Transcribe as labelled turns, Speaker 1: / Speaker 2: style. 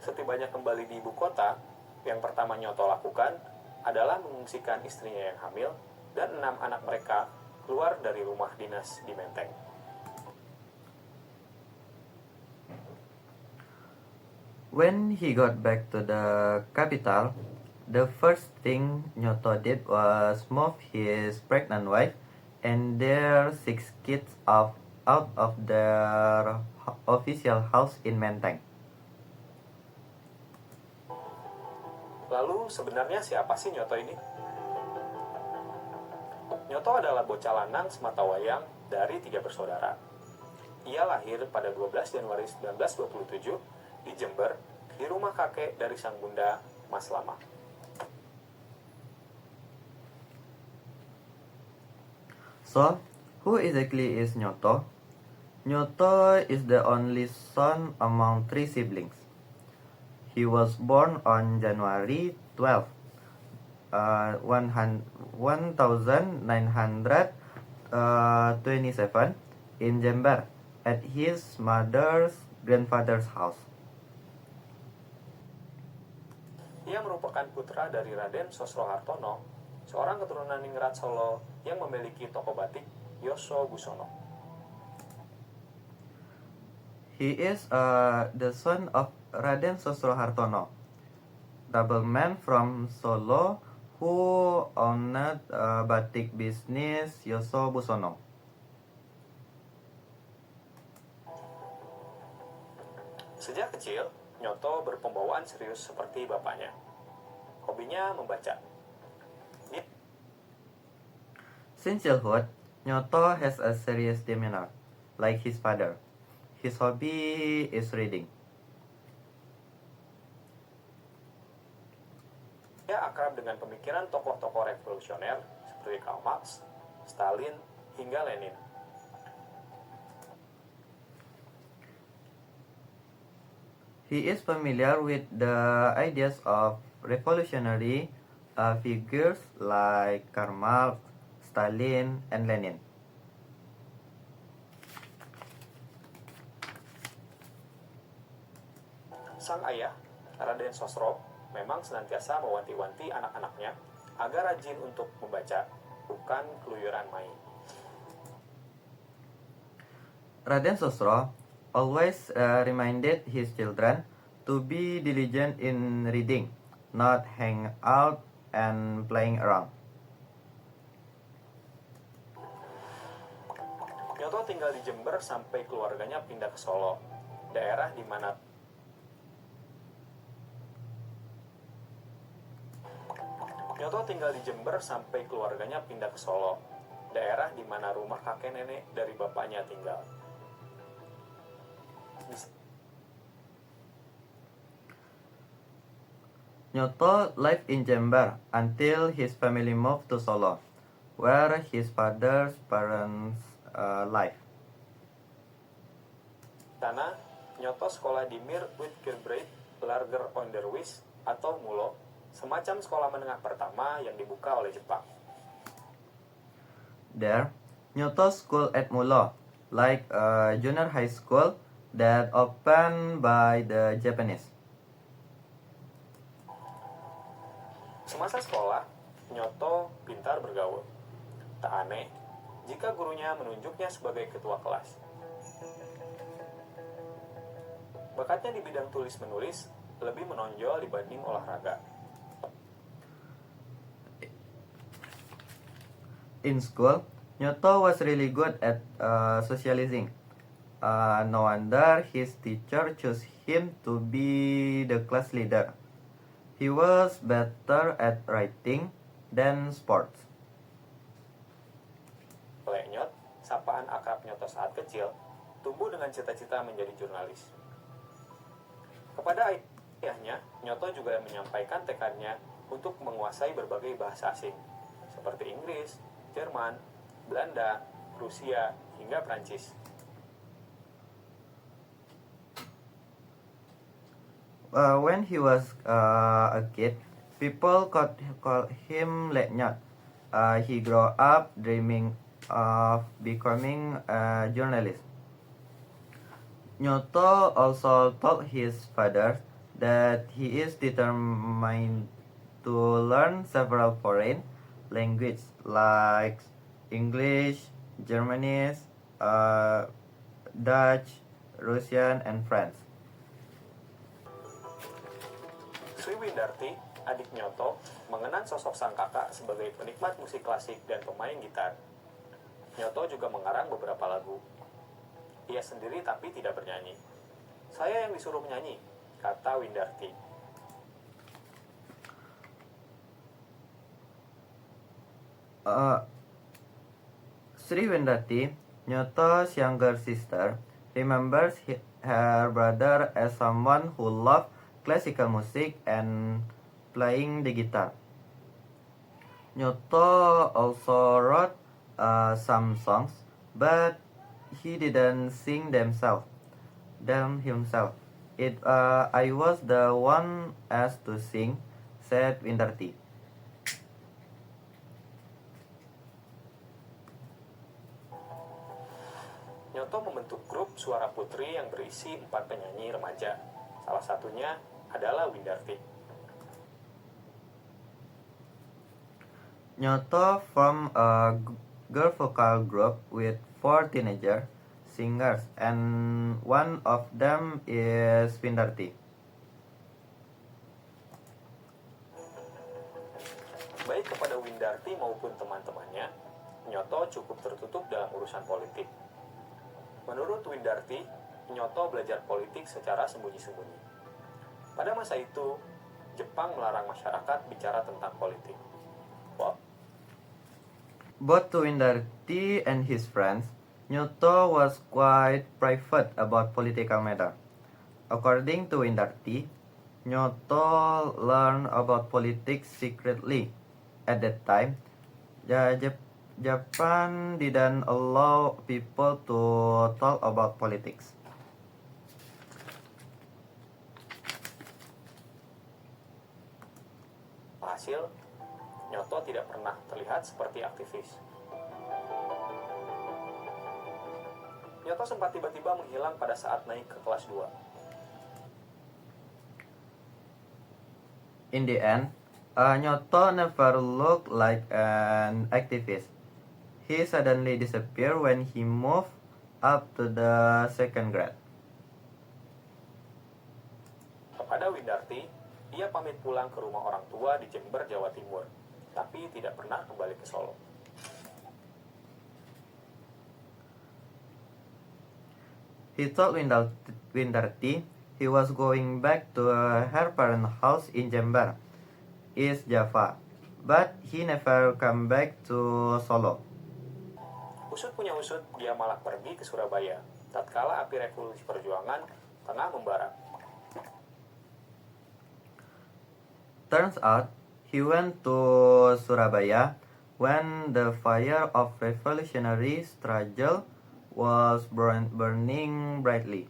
Speaker 1: Setibanya kembali di ibu kota, yang pertama Nyoto lakukan adalah mengungsikan istrinya yang hamil dan 6 anak mereka keluar dari rumah dinas di Menteng.
Speaker 2: When he got back to the capital, the first thing Nyoto did was move his pregnant wife and their 6 kids out of their official house in Menteng.
Speaker 1: Lalu sebenarnya siapa sih Nyoto ini? Nyoto adalah bocah lanang sematawayang dari 3 bersaudara. Ia lahir pada 12 Januari 1927 di Jember, di rumah kakek dari sang bunda, Mas Lama.
Speaker 2: So, who exactly is Nyoto? Nyoto is the only son among 3 siblings. He was born on January 12, 1927 in Jember at his mother's grandfather's house.
Speaker 1: Ia merupakan putra dari Raden Sosrohartono, seorang keturunan Ningrat Solo yang memiliki toko batik Yoso Busono.
Speaker 2: He is the son of Raden Sosrohartono, nobleman from Solo who owned batik business Yoso Busono.
Speaker 1: Sejak kecil, Nyoto berpembawaan serius seperti bapaknya. Hobinya membaca.
Speaker 2: Since childhood, Nyoto has a serious demeanor, like his father. His hobby is reading.
Speaker 1: Ia akrab dengan pemikiran tokoh-tokoh revolusioner seperti Karl Marx, Stalin, hingga Lenin.
Speaker 2: He is familiar with the ideas of revolutionary figures like Karl Marx, Stalin, and Lenin.
Speaker 1: Sang ayah, Raden Sosro, memang senantiasa mewanti-wanti anak-anaknya agar rajin untuk membaca, bukan keluyuran main.
Speaker 2: Raden Sosro always reminded his children to be diligent in reading, not hang out and playing around.
Speaker 1: Nyoto tinggal di Jember sampai keluarganya pindah ke Solo, daerah di mana rumah kakek nenek dari bapaknya tinggal.
Speaker 2: Nyoto lived in Jember until his family moved to Solo, where his father's parents lived.
Speaker 1: Sana, Nyoto sekolah di Mir Uitgerbreid Lager Onderwijs atau MULO, semacam sekolah menengah pertama yang dibuka oleh Jepang.
Speaker 2: There, Nyoto school at Mulo, like a junior high school that opened by the Japanese.
Speaker 1: Semasa sekolah, Nyoto pintar bergaul. Tak aneh jika gurunya menunjuknya sebagai ketua kelas. Bakatnya di bidang tulis-menulis lebih menonjol dibanding olahraga.
Speaker 2: In school, Nyoto was really good at socializing. No wonder his teacher chose him to be the class leader. He was better at writing than sports.
Speaker 1: Lenyot, sapaan akrab Nyoto saat kecil, tumbuh dengan cita-cita menjadi jurnalis. Kepada ayahnya, Nyoto juga menyampaikan tekadnya untuk menguasai berbagai bahasa asing, seperti Inggris, Jerman, Belanda, Rusia, hingga Prancis.
Speaker 2: When he was a kid, people called him Lenyot. He grew up dreaming of becoming a journalist. Nyoto also told his father that he is determined to learn several foreign languages like English, Germanese, Dutch, Russian, and French.
Speaker 1: Sri Windarti, adik Nyoto, mengenang sosok sang kakak sebagai penikmat musik klasik dan pemain gitar. Nyoto juga mengarang beberapa lagu. Ia sendiri tapi tidak bernyanyi. Saya yang disuruh menyanyi, kata Windarti.
Speaker 2: Sri Windarti, Nyoto's younger sister, remembers her brother as someone who loved classical music and playing the guitar. Nyoto also wrote some songs, but he didn't sing them himself. I was the one asked to sing, said Windarti.
Speaker 1: Nyoto membentuk grup Suara Putri yang berisi 4 penyanyi remaja. Salah satunya adalah Windarti.
Speaker 2: Nyoto formed a girl vocal group with 4 teenager singers, and one of them is Windarti.
Speaker 1: Baik kepada Windarti maupun teman-temannya, Nyoto cukup tertutup dalam urusan politik. Menurut Windarti, Nyoto belajar politik secara sembunyi-sembunyi. Pada masa itu, Jepang melarang masyarakat bicara tentang politik.
Speaker 2: Both to Windarti and his friends, Nyoto was quite private about political matter. According to Windarti, Nyoto learned about politics secretly. At that time, Japan didn't allow people to talk about politics.
Speaker 1: Hasil, Nyoto tidak pernah terlihat seperti aktivis. Nyoto sempat tiba-tiba menghilang pada saat naik ke kelas 2.
Speaker 2: In the end, Nyoto never looked like an activist. He suddenly disappeared when he moved up to the second grade.
Speaker 1: Kepada Windarti, ia pamit pulang ke rumah orang tua di Jember, Jawa Timur, tapi tidak pernah kembali ke Solo.
Speaker 2: He told Windarti he was going back to her parents' house in Jember, East Java, but he never come back to Solo.
Speaker 1: Usut punya usut, dia malah pergi ke Surabaya, tatkala api revolusi perjuangan tengah membara.
Speaker 2: Turns out, he went to Surabaya when the fire of revolutionary struggle was burning brightly.